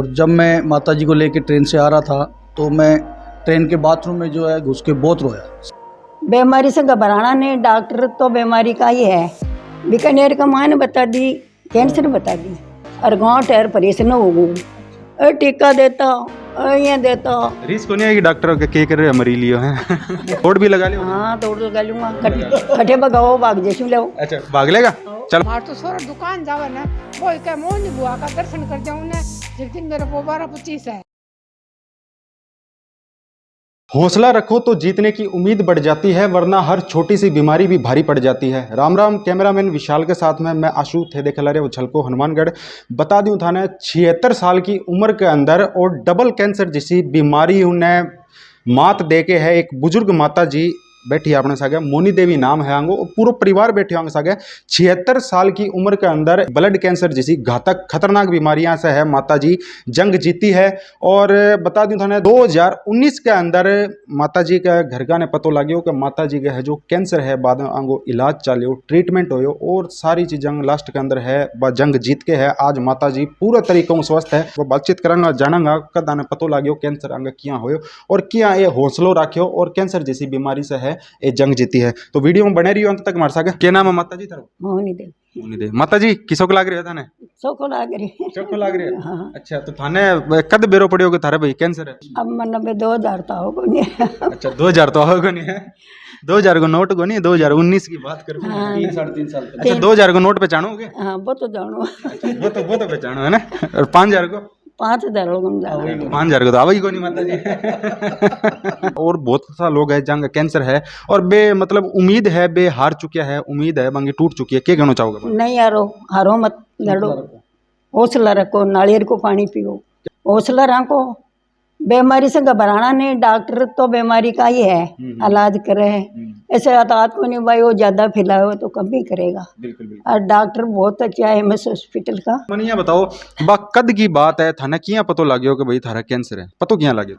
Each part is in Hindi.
और जब मैं माता जी को लेकर ट्रेन से आ रहा था तो मैं ट्रेन के बाथरूम में जो है घुस के बहुत रोया। बीमारी से घबराना नहीं, डॉक्टर तो बीमारी का ही है। बीकानेर का मां ने बता दी, कैंसर बता दी, और गाँव ठहर परेशान हो गई। टीका देता ये देता रिस्क नहीं है कि डॉक्टर के कर रहे मरी लियो है तोड़ भी लगा लियो। हाँ तोड़ लगा लूंगा, खटे भगाओ भाग जैसे लो। अच्छा भाग लेगा। चल मार तो सोरा दुकान जावा ना वो क्या मोहन बुआ का दर्शन कर जाऊं ना, जिस दिन मेरा वो 12-25 है। हौसला रखो तो जीतने की उम्मीद बढ़ जाती है, वरना हर छोटी सी बीमारी भी भारी पड़ जाती है। राम राम, कैमरामैन विशाल के साथ में मैं आशु थे देख ला रहे उछलको हनुमानगढ़। बता दूं थाने 76 साल की उम्र के अंदर और डबल कैंसर जैसी बीमारी उन्हें मात दे के है एक बुजुर्ग माता जी बैठी है अपने सागे, मोनी देवी नाम है आंगो, और पूरा परिवार बैठे होंगे सागे। 76 साल की उम्र के अंदर ब्लड कैंसर जैसी घातक खतरनाक बीमारियां से है माता जी जंग जीती है। और बता दूं थाने 2019 के अंदर माता जी का घर का ने पतो लगे कि माता जी का है जो कैंसर है बाद में आंगो इलाज चालियो, ट्रीटमेंट हो और सारी चीजें लास्ट के अंदर है जंग जीत के है। आज माता जी पूरा तरीकों स्वस्थ है। वो बातचीत करांगा, जानांगा कद आने पतो लगे कैंसर आंगे क्या हो और क्या ये हौसलो राख्यो और कैंसर जैसी बीमारी से है ये जंग जीती है। तो वीडियो में बने रहियो अंत तक मार सके। क्या नाम है माता जी थारो? मोहनी दे। मोनी दे। माता जी किसो को लाग रही है थाने? चौको लाग रही है। चौको लाग रही है। हाँ। अच्छा तो थाने कद बेरो पड़ियो के थारे भाई कैंसर है? अब मन में 2000 तो होगा नहीं। अच्छा 2000 तो होगा नहीं है, 2000 को नोट को नहीं, 2019 की बात कर। हाँ। 3-3.5 साल अच्छा 2000 को नोट पहचानोगे? हाँ वो तो जानो। वो तो पहचानो है ना। और 5000 को? 5000 लोग जानो। 5000 को तो आवाज को नहीं माता जी। और बहुत सा लोग है जंग कैंसर है और बे मतलब उम्मीद है, बे हार चुकिया है, उम्मीद है बंगी टूट चुकी है। क्या कहना चाहोगे? नहीं यारो, हारो मत, लड़ो, हौसला रखो, नारियल को पानी पियो, हौसला रखो। बीमारी से घबराना नहीं, डॉक्टर तो बीमारी का ही है, इलाज करे। ऐसे आतात को नहीं भाई वो ज्यादा फैलाए हो तो कम भी करेगा। बिल्कुल। और डॉक्टर बहुत अच्छा है एमएस हॉस्पिटल का। मनिया बताओ बा कद की बात है, थाने किया पतो लाग्यो कि भाई थारा कैंसर है? पतो किया लागे?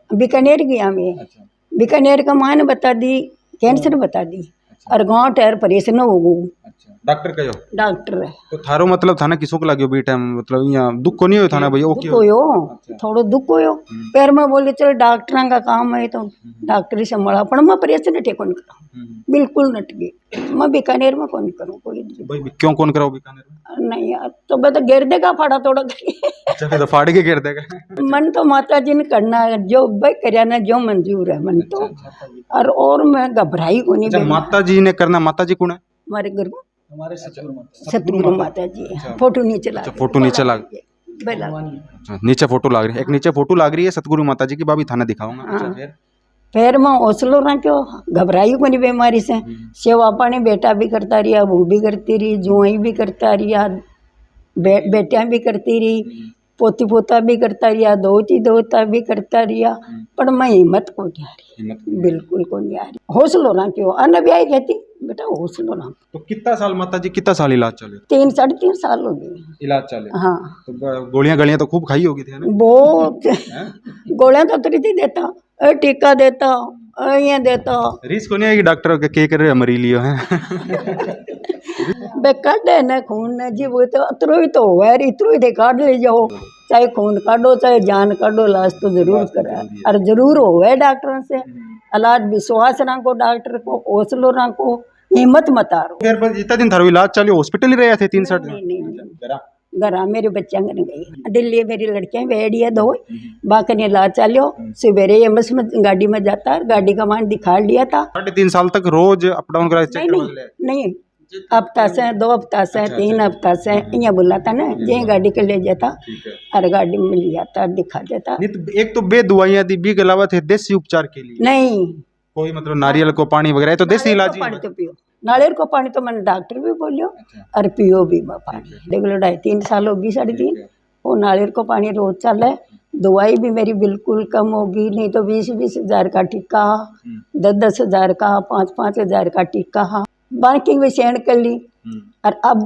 बीकानेर गया मैं। अच्छा। बीकानेर का मां ने बता दी, कैंसर बता दी, और गाँव ठहर परेशान हो गई। अच्छा डॉक्टर कहो? डॉक्टर है तो थारो मतलब थाना किसो को लाग्यो बी टाइम मतलब यहाँ दुख को नहीं हो थाना भाई? ओके दुख होयो, थोड़ो दुख होयो। पैर में बोले चलो डॉक्टर का काम है तो डॉक्टर ही संभाला, पर मैं परेशान टेको कौन करूँ, बिल्कुल नट गई। मैं बीकानेर में कौन करूँ कोई भाई क्यों कौन कराओ बीकानेर में? नहीं यार, तो मैं तो गिर देगा फाड़ा तोड़ा करके। अच्छा फिर तो फाड़ के गिर देगा। मन तो माता जी ने करना है जो भाई करया ना, जो मंजूर है मन तो। और मैं घबराई को नहीं। माता जी ने करना? माता जी कौन है? हमारे घर में हमारे सतगुरु सतगुरु माता जी है। फोटो नीचे ला, फोटो नीचे लाग, नीचे फोटो लाग रही है, एक नीचे फोटो लाग रही है सतगुरु माता जी की, भाभी थाना दिखाऊंगा। अच्छा फिर मैं हौसलो ना क्यों, घबराई को नहीं बीमारी से। सेवा पानी बेटा भी करता रहा, वो भी करती रही, जुआई भी करता रहा, बेटियां भी करती रही, पोती पोता भी करता रहा, दोता भी करता रहा। पर मैं हिम्मत को नहीं आ रही, बिल्कुल को नहीं आ रही। हौसलो ना क्यों, अन्न भी आई कहती बेटा हौसलो ना। तो कितना साल माता जी, कितना साल इलाज चले? 3-3.5 साल हो गए इलाज चले। हाँ तो गोलियां गलियां तो खूब खाई होगी थी ना? बहुत गोलियां तो उतरी थी देता, टीका देता ये देता। रिस्क नहीं है कि डॉक्टर के कर रहे मरी लियो है? बे काटे न खून न जी, वो तो अतरो ही तो हुआ है, इतरो ही थे काट ले जाओ, चाहे खून काटो चाहे जान काटो, इलाज तो जरूर करा और जरूर हुआ है डॉक्टरों से। इलाज विश्वास रखो, डॉक्टर को हौसलो रखो, हिम्मत मत हारो। फिर बस इतना दिन थारो इलाज चले, हॉस्पिटल ही रहे थे 3-4 दिन? नहीं घर मेरे बच्चा घर गई दिल्ली, मेरी लड़कियां बैठी है 2, बाकी इलाज चलो। सवेरे एमएस में गाड़ी में जाता है, गाड़ी का मान दिखा लिया था। 3.5 साल तक रोज अप डाउन करा? नहीं हफ्ता से 2 हफ्ता से 3 हफ्ता से यहाँ बुलाता ना, जे गाड़ी के ले जाता और गाड़ी में ले जाता दिखा देता। एक तो बे दवाइयां दी, बी के अलावा थे देसी उपचार के लिए नहीं कोई मतलब नारियल को पानी वगैरह तो देसी इलाज? पानी तो पियो, नारियल को पानी तो मैंने डॉक्टर भी बोलियो और पियो भी पानी। देख लो 2.5-3 साल होगी, 3.5 वो नारियल को पानी रोज चले। दवाई भी मेरी बिल्कुल कम होगी, नहीं तो 20-20 हज़ार का टीका, 10-10 हज़ार का, 5-5 हज़ार का टीका बाकी भी सेंड कर ली और अब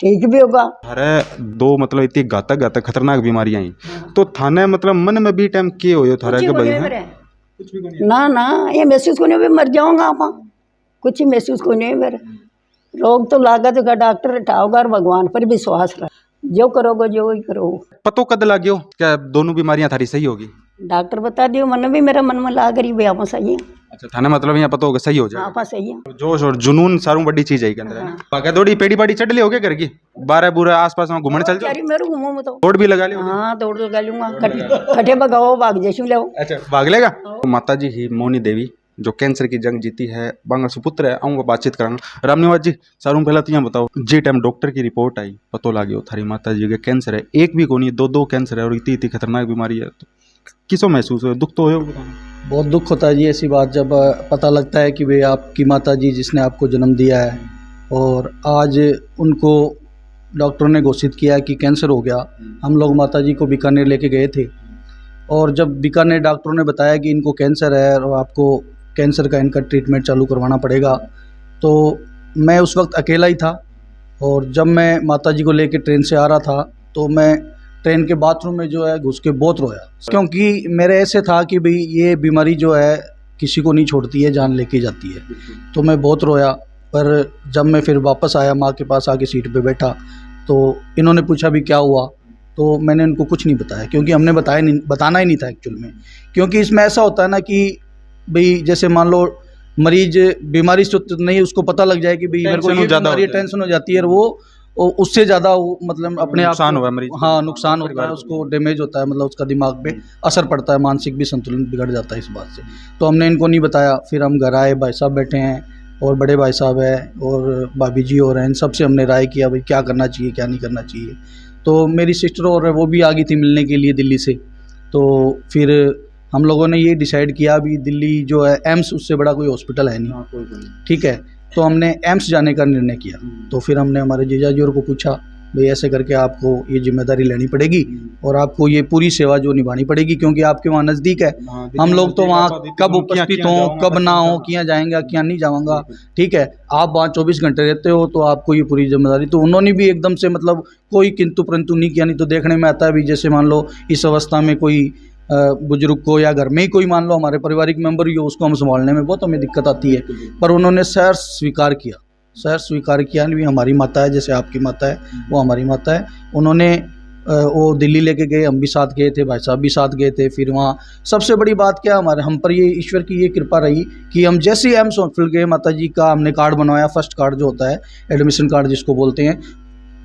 ठीक भी होगा। अरे 2 मतलब इतनी घातक खतरनाक बीमारियां ही तो थाने मतलब मन में भी टाइम के हो थारा के भाई? कुछ भी नहीं ना ये महसूस को नहीं भी मर जाऊंगा आप, कुछ महसूस को नहीं मेरे। लोग तो लागत का डॉक्टर हटाओगा और भगवान पर विश्वास रख। जो करोगे जो ही करो। पतो कद लाग्यो क्या दोनों बीमारियां थारी सही होगी? डॉक्टर बता दियो, मन भी मेरा मन में लाग रही है, आप सही है। अच्छा, थाने मतलब यहाँ पता होगा सही हो जाए। आप सही है। जोश और जुनून सारू बड़ी चीज है के अंदर है ना। भागा दौड़ी पेड़ी पाड़ी चढ़ लियोगे घर की, बारह बुरा आसपास में घूमने चल जाओ। यार मेरे घूमो में तो दौड़ भी लगा लियो। हाँ दौड़ लगा लूंगा, खटे भगाओ भाग जैसू ले। अच्छा, भाग लेगा। माता जी ही मोनी देवी जो कैंसर की जंग जीती है, बांगा सुपुत्र है, आऊंगा बातचीत करांगा। रामनिवास जी सारू पहला तो यहाँ बताओ, जी टाइम डॉक्टर की रिपोर्ट आई, पतो लाग्यो थारी माता जी के कैंसर है, एक भी को नहीं दो कैंसर है और इतनी इतनी खतरनाक बीमारी है, तो किसो महसूस हो? दुख तो हो? बहुत दुख होता है जी ऐसी बात जब पता लगता है कि भाई आपकी माता जी जिसने आपको जन्म दिया है और आज उनको डॉक्टरों ने घोषित किया कि कैंसर हो गया। हम लोग माता जी को बीकानेर लेके गए थे और जब बीकानेर डॉक्टरों ने बताया कि इनको कैंसर है और आपको कैंसर का इनका ट्रीटमेंट चालू करवाना पड़ेगा, तो मैं उस वक्त अकेला ही था। और जब मैं माता जी को लेके ट्रेन से आ रहा था तो मैं ट्रेन के बाथरूम में जो है घुस के बहुत रोया, क्योंकि मेरे ऐसे था कि भाई ये बीमारी जो है किसी को नहीं छोड़ती है, जान लेके जाती है। तो मैं बहुत रोया। पर जब मैं फिर वापस आया माँ के पास आके सीट पे बैठा तो इन्होंने पूछा भी क्या हुआ, तो मैंने इनको कुछ नहीं बताया, क्योंकि हमने बताना ही नहीं था एक्चुअल में। क्योंकि इसमें ऐसा होता है ना कि भाई जैसे मान लो मरीज बीमारी से तो नहीं, उसको पता लग जाए कि भाई मेरे को ये बीमारी, टेंशन हो जाती है और वो उससे ज़्यादा मतलब अपने आप नुकसान हुआ मरीज। हाँ नुकसान होता है, उसको डैमेज होता है, मतलब उसका दिमाग पे असर पड़ता है, मानसिक भी संतुलन बिगड़ जाता है इस बात से। तो हमने इनको नहीं बताया। फिर हम घर आए, भाई साहब बैठे हैं और बड़े भाई साहब हैं और भाभी जी और हैं, इन सबसे हमने राय किया भाई क्या करना चाहिए क्या नहीं करना चाहिए। तो मेरी सिस्टर और वो भी आ गई थी मिलने के लिए दिल्ली से। तो फिर हम लोगों ने ये डिसाइड किया अभी दिल्ली जो है एम्स, उससे बड़ा कोई हॉस्पिटल है नहीं, ठीक है। तो हमने एम्स जाने का निर्णय किया। तो फिर हमने हमारे जीजा जी और को पूछा भाई ऐसे करके आपको ये जिम्मेदारी लेनी पड़ेगी और आपको ये पूरी सेवा जो निभानी पड़ेगी, क्योंकि आपके वहाँ नज़दीक है। हम लोग तो वहाँ कब उपस्थित हों कब ना हो, किया जाएंगे क्या नहीं जाऊँगा, ठीक है। आप वहाँ 24 घंटे रहते हो तो आपको ये पूरी जिम्मेदारी। तो उन्होंने भी एकदम से मतलब कोई किंतु परंतु नहीं किया। नहीं तो देखने में आता है भी जैसे मान लो इस अवस्था में कोई बुजुर्ग को या घर में ही कोई मान लो हमारे पारिवारिक मेंबर ही हो, उसको हम संभालने में बहुत हमें दिक्कत आती है। पर उन्होंने सर स्वीकार किया भी हमारी माता है, जैसे आपकी माता है वो हमारी माता है। उन्होंने वो दिल्ली लेके गए, हम भी साथ गए थे, भाई साहब भी साथ गए थे। फिर वहाँ सबसे बड़ी बात क्या हमारे हम पर ये ईश्वर की ये कृपा रही कि हम जैसे ही एम्स हॉस्पिटल गए, माता जी का हमने कार्ड बनवाया, फर्स्ट कार्ड जो होता है एडमिशन कार्ड जिसको बोलते हैं,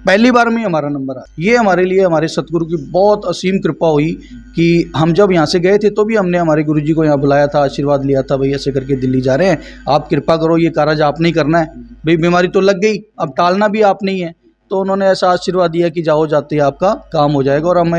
पहली बार में हमारा नंबर आया। ये हमारे लिए हमारे सतगुरु की बहुत असीम कृपा हुई कि हम जब यहाँ से गए थे तो भी हमने हमारे गुरुजी को यहाँ बुलाया था, आशीर्वाद लिया था भाई ऐसे करके दिल्ली जा रहे हैं, आप कृपा करो, ये कार्य आपने ही करना है भाई, बीमारी तो लग गई अब टालना भी आपने ही है। तो उन्होंने ऐसा आशीर्वाद दिया कि जाओ जाते ही आपका काम हो जाएगा। और हम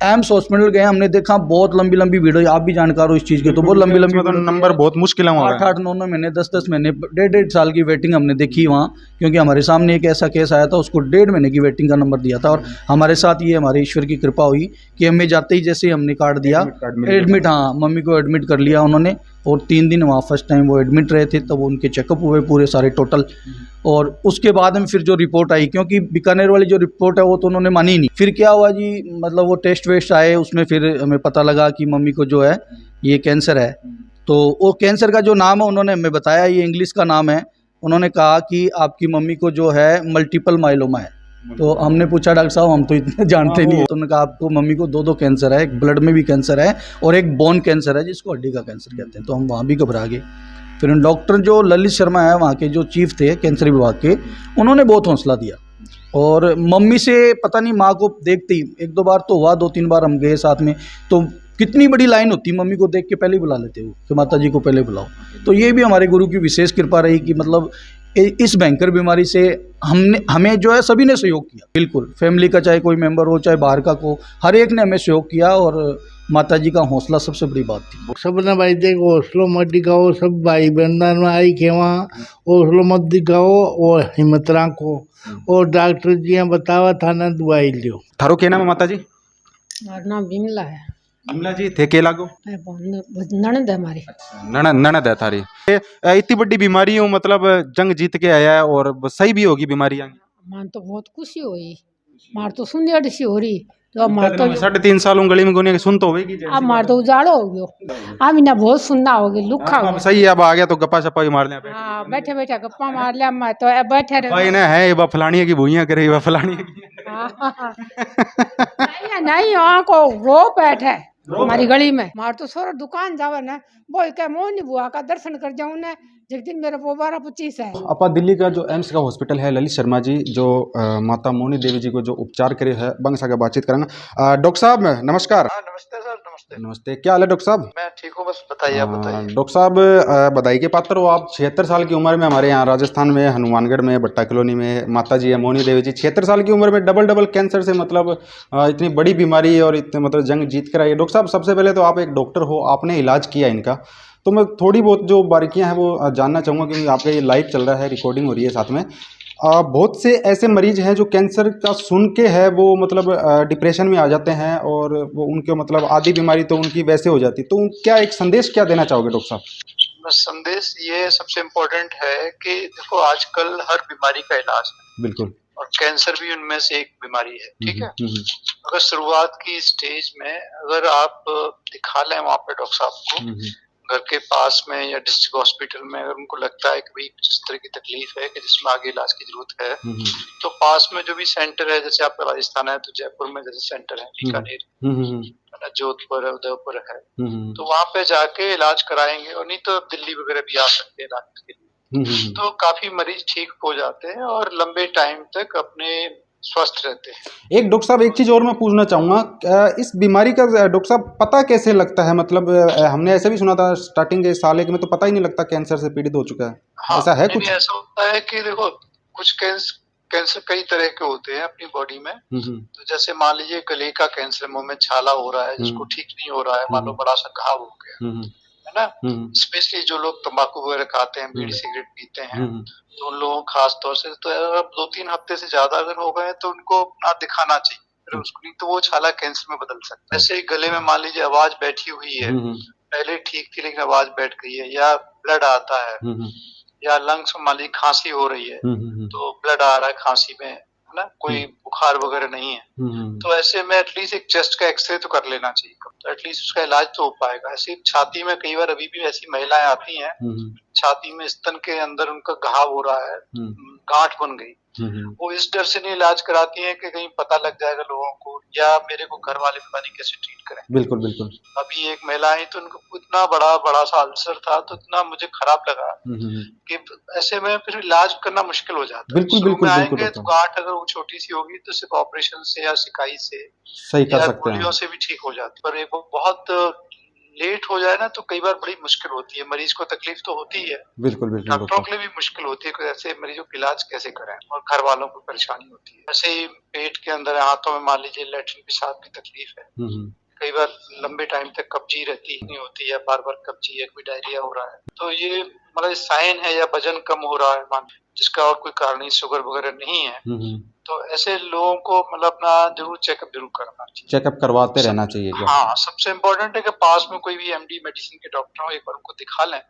एम्स हॉस्पिटल गए, हमने देखा बहुत लंबी लंबी भीड़, आप भी जानकार हो इस चीज़ के, तो बहुत लंबी लंबी नंबर बहुत मुश्किल है, 8-8 9 महीने 10-10 महीने 1.5 साल की वेटिंग हमने देखी वहाँ। क्योंकि हमारे सामने एक ऐसा केस आया था, उसको 1.5 महीने की वेटिंग का नंबर दिया था। और हमारे साथ ये हमारे ईश्वर की कृपा हुई कि हमें जाते ही जैसे ही हमने कार्ड दिया एडमिट, हाँ मम्मी को एडमिट कर लिया उन्होंने। और 3 दिन वहाँ फर्स्ट टाइम वो एडमिट रहे थे, तब उनके चेकअप हुए पूरे सारे टोटल। और उसके बाद में फिर जो रिपोर्ट आई, क्योंकि बीकानेर वाली जो रिपोर्ट है वो तो उन्होंने मानी ही नहीं। फिर क्या हुआ जी, मतलब वो टेस्ट वेस्ट आए, उसमें फिर हमें पता लगा कि मम्मी को जो है ये कैंसर है। तो वो कैंसर का जो नाम है उन्होंने हमें बताया, ये इंग्लिश का नाम है। उन्होंने कहा कि आपकी मम्मी को जो है मल्टीपल माइलोमा है। तो हमने पूछा डॉक्टर साहब हम तो इतने जानते नहीं है। तो उन्होंने कहा आपको मम्मी को 2 कैंसर है, एक ब्लड में भी कैंसर है और एक बोन कैंसर है जिसको हड्डी का कैंसर कहते हैं। तो हम वहाँ भी घबरा गए। फिर उन डॉक्टर जो ललित शर्मा है वहाँ के जो चीफ थे कैंसर विभाग के, उन्होंने बहुत हौसला दिया। और मम्मी से पता नहीं माँ को देखते ही 1-2 बार तो हुआ, 2-3 बार हम गए साथ में, तो कितनी बड़ी लाइन होती, मम्मी को देख के पहले ही बुला लेते वो कि माता जी को पहले बुलाओ। तो ये भी हमारे गुरु की विशेष कृपा रही कि मतलब इस भयंकर बीमारी से हमें जो है सभी ने सहयोग किया, बिल्कुल फैमिली का चाहे कोई मेंबर हो चाहे बाहर का को, हर एक ने हमें सहयोग किया। और माता जी का हौसला सबसे बड़ी बात थी। सबने भाई देखो हौसलो मत दिखाओ, सब भाई बंधन में आई के वहाँ हौसलो मत दिखाओ और हिम्मत रखो। और डॉक्टर जी बतावा था ना दवाई लियो। थारो क्या नाम है माता जी? मारा नाम बिमला है। बिमला जी थे के लागो? ननद है हमारी। ननद है थारी। इतनी बड़ी बीमारी हो, मतलब जंग जीत के आया है और सही भी होगी बीमारी? मान तो बहुत खुशी हुई, मार तो सुंदर सी हो रही तो अब मार तो 3.5 साल गली में गोने सुन तो होगी अब मार तो उजाड़ो हो गयो। अब इन्हें बहुत सुनना होगी लुखा हो गया। सही है, अब आ गया तो गप्पा शप्पा भी मार लिया। हाँ बैठे बैठे गप्पा मार लिया मैं तो बैठे रहे। भाई ने है ये फलानी की भूइयां करे, ये फलानी नहीं नहीं वहाँ को रो बैठे हमारी गली में। मार तो सोरा दुकान जावे ना बोल के मोहनी बुआ का दर्शन कर जाऊं ने जिस दिन मेरे को 12-25 है। अपा दिल्ली का जो एम्स का हॉस्पिटल है, ललित शर्मा जी जो माता मोहनी देवी जी को जो उपचार करे है, बंग सा बातचीत करेंगे। डॉक्टर साहब नमस्कार। नमस्ते सर। नमस्ते। नमस्ते, क्या हाल है डॉक्टर साहब? मैं ठीक हूँ, बस बताइए आप बताइए। डॉक्टर साहब बधाई के पात्र हो आप। 76 साल की उम्र में हमारे यहाँ राजस्थान में हनुमानगढ़ में भट्टा कॉलोनी में माता जी है मोहनी देवी जी, 76 साल की उम्र में डबल कैंसर से मतलब इतनी बड़ी बीमारी और इतने मतलब जंग जीत कर आई है। डॉक्टर साहब सबसे पहले तो आप एक डॉक्टर हो, आपने इलाज किया इनका, तो मैं थोड़ी बहुत जो बारीकियां हैं वो जानना चाहूँगा क्योंकि आपका ये लाइव चल रहा है, रिकॉर्डिंग हो रही है साथ में। बहुत से ऐसे मरीज हैं जो कैंसर का सुन के है वो मतलब डिप्रेशन में आ जाते हैं और वो उनके मतलब आधी बीमारी तो उनकी वैसे हो जाती, तो क्या एक संदेश क्या देना चाहोगे डॉक्टर साहब? बस संदेश ये सबसे इम्पोर्टेंट है कि देखो आजकल हर बीमारी का इलाज है। बिल्कुल। और कैंसर भी उनमें से एक बीमारी है, ठीक है। अगर शुरुआत की स्टेज में अगर आप दिखा लें वहाँ पे डॉक्टर साहब को घर के पास में या डिस्ट्रिक्ट हॉस्पिटल में, अगर उनको लगता है कि भाई कुछ इस तरह की तकलीफ है कि जिसमें आगे इलाज की जरूरत है, तो पास में जो भी सेंटर है, जैसे आपका राजस्थान है तो जयपुर में जैसे सेंटर है, बीकानेर, जोधपुर है, उदयपुर है, तो वहाँ पे जाके इलाज कराएंगे। और नहीं तो दिल्ली वगैरह भी आ सकते हैं इलाज के लिए। तो काफी मरीज ठीक हो जाते हैं और लंबे टाइम तक अपने स्वस्थ रहते हैं। एक डॉक्टर साहब एक चीज और मैं पूछना चाहूंगा, इस बीमारी का डॉक्टर साहब पता कैसे लगता है? मतलब हमने ऐसे भी सुना था स्टार्टिंग के साल में तो पता ही नहीं लगता कैंसर से पीड़ित हो चुका है। हाँ, ऐसा है कुछ? ऐसा होता है कि देखो कुछ कैंसर कई तरह के होते हैं अपनी बॉडी में। तो जैसे मान लीजिए गले का कैंसर, मुंह में छाला हो रहा है जिसको ठीक नहीं हो रहा है, मान लो बड़ा सा घाव हो गया है ना। स्पेशली जो लोग तंबाकू वगैरह खाते हैं, बीड़ी सिगरेट पीते हैं, तो उन लोगों खास तौर से तो अगर 2-3 हफ्ते से ज्यादा अगर हो गए तो उनको अपना दिखाना चाहिए, फिर उसको नहीं तो वो छाला कैंसर में बदल सकता है। जैसे गले में मान लीजिए आवाज बैठी हुई है, पहले ठीक थी लेकिन आवाज बैठ गई है, या ब्लड आता है, या लंग्स में मान लीजिए खांसी हो रही है तो ब्लड आ रहा है खांसी में, है ना, कोई बुखार वगैरह नहीं है, तो ऐसे में एटलीस्ट एक चेस्ट का एक्सरे तो कर लेना चाहिए, तो एटलीस्ट उसका इलाज तो हो पाएगा। ऐसे छाती में कई बार अभी भी ऐसी महिलाएं आती हैं, छाती में स्तन के अंदर उनका घाव हो रहा है, गांठ बन गई, वो इस डर से नहीं इलाज कराती हैं कि कहीं पता लग जाएगा लोगों को, या मेरे को घर वाले पता नहीं कैसे ट्रीट करें। बिल्कुल बिल्कुल। अभी एक महिला आई तो उनको इतना बड़ा सा अल्सर था, तो इतना मुझे खराब लगा कि ऐसे में फिर इलाज करना मुश्किल हो जाता है। बिल्कुल बिल्कुल आएंगे तो गांठ अगर वो छोटी सी होगी तो सिर्फ ऑपरेशन से या सिकाई से सही कर सकते हैं, गोलियों से भी ठीक हो जाती है। पर एक बहुत लेट हो जाए ना तो कई बार बड़ी मुश्किल होती है, मरीज को तकलीफ तो होती है, बिल्कुल बिल्कुल, डॉक्टरों के लिए भी मुश्किल होती है कि ऐसे मरीजों का इलाज कैसे करें, और घर वालों को परेशानी होती है। ऐसे ही पेट के अंदर हाथों में मान लीजिए लैट्रिन पेशाब की तकलीफ है, कई बार लंबे टाइम तक कब्जी रहती नहीं होती है, बार बार कब्जी है, कोई डायरिया हो रहा है, तो ये मतलब साइन है, या वजन कम हो रहा है मान जिसका और कोई कारण नहीं, शुगर वगैरह नहीं है, तो ऐसे लोगों को मतलब अपना जरूर चेकअप जरूर करना चाहिए, चेकअप करवाते रहना चाहिए। हाँ, सबसे इम्पोर्टेंट है कि पास में कोई भी एमडी मेडिसिन के डॉक्टर हो, एक बार उनको दिखा लें,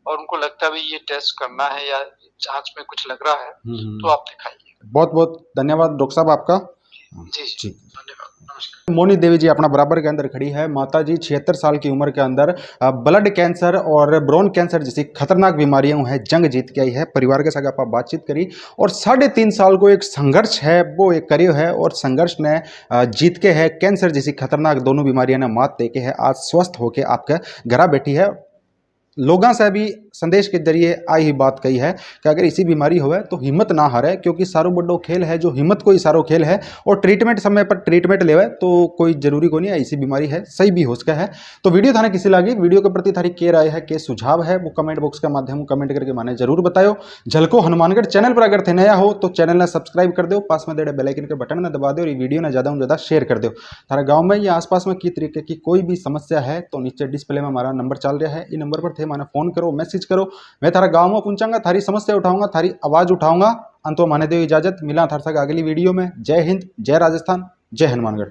और उनको लगता है ये टेस्ट करना है या जांच में कुछ लग रहा है तो आप दिखाइए। बहुत बहुत धन्यवाद डॉक्टर साहब आपका। जी धन्यवाद, नमस्कार। मोहनी देवी जी अपना बराबर के अंदर खड़ी है। माता जी 76 साल की उम्र के अंदर ब्लड कैंसर और ब्रोन कैंसर जैसी खतरनाक बीमारियां हैं जंग जीत के आई है। परिवार के साथ आप बातचीत करी और 3.5 साल को एक संघर्ष है वो एक करियो है, और संघर्ष ने जीत के है कैंसर जैसी खतरनाक दोनों बीमारियां ने मात दे के है आज स्वस्थ होके आपके घर बैठी है। लोगों से भी संदेश के जरिए आई ही बात कही है कि अगर इसी बीमारी होवे तो हिम्मत ना हारे, क्योंकि सारो बड़ो खेल है जो हिम्मत को ही सारो खेल है, और ट्रीटमेंट समय पर ट्रीटमेंट लेवे तो कोई जरूरी को नहीं है, इसी बीमारी है सही भी हो सके है। तो वीडियो थाने किसी लगी, वीडियो के प्रति थारी के राय है, के सुझाव है, वो कमेंट बॉक्स के माध्यम कमेंट करके माने जरूर बताओ। झलको हनुमानगढ़ चैनल पर अगर थे नया हो तो चैनल ने सब्सक्राइब कर दो, पास में दे बेल आइकन के बटन ने दबा दो, और ये वीडियो ने ज़्यादा से ज़्यादा शेयर कर दो। थारा गाँव में या आसपास में की तरीके की कोई भी समस्या है तो नीचे डिस्प्ले में हमारा नंबर चल रहा है, इन नंबर पर थे माने फोन करो, मैसेज करो, मैं थारा गांव में पहुंचाऊंगा, थारी समस्या उठाऊंगा, थारी आवाज उठाऊंगा। अंत माने दो इजाजत, मिला थार अगली वीडियो में। जय हिंद, जय राजस्थान, जय हनुमानगढ़।